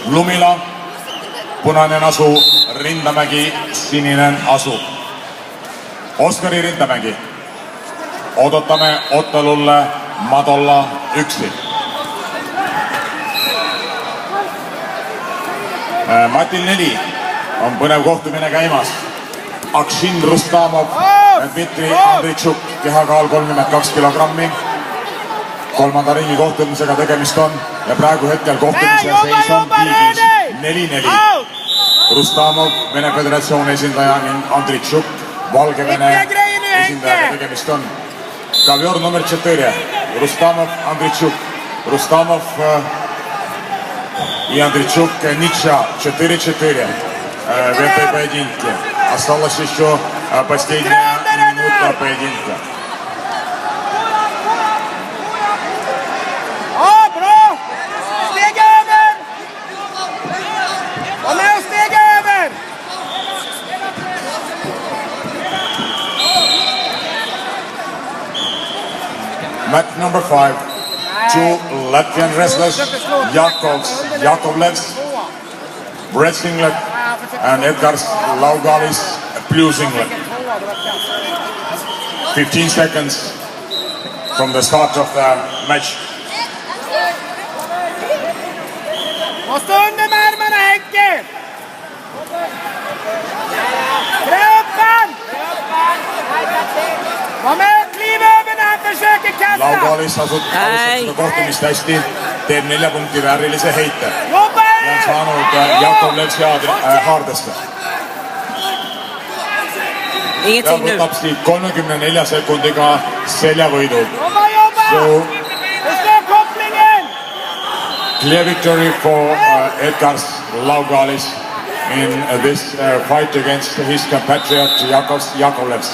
Lumila, punane nasu, Rindamägi, sinine asu. Oskari Rindamägi. Odotame ottelulle Madolla üksi. Matil 4 on põnev kohtumine käimas. Akshin Rustamov, Dmitri Andritšuk, kehakaal 32 kilogrammi. Kolmanda ringi kohtumisega tegemist on ja praegu hetkel kohtumise seis on tiigis 4-4. Rustamov, Vene Föderatsiooni esindaja ning Andritšuk, Valgevene esindajaga tegemist on. Ковер номер 4. Rustamov, Andritšuk. Rustamov и Андрейчук, ничья 4-4 в этой поединке. Осталась еще последняя минута поединка. Match number 5. Two Latvian wrestlers, Jakovlevs, red singlet, and Edgars Laugalis, blue singlet. 15 seconds from the start of the match. Laugalis alustab kohtumist hästi, teeb 4 punkti väärilise heite ja on saanud Jakovlevsi haardesse. Ja võtab siit 34 sekundiga seljavõidu. So, clear victory for Edgars Laugalis in this fight against his compatriot Jakovlevs.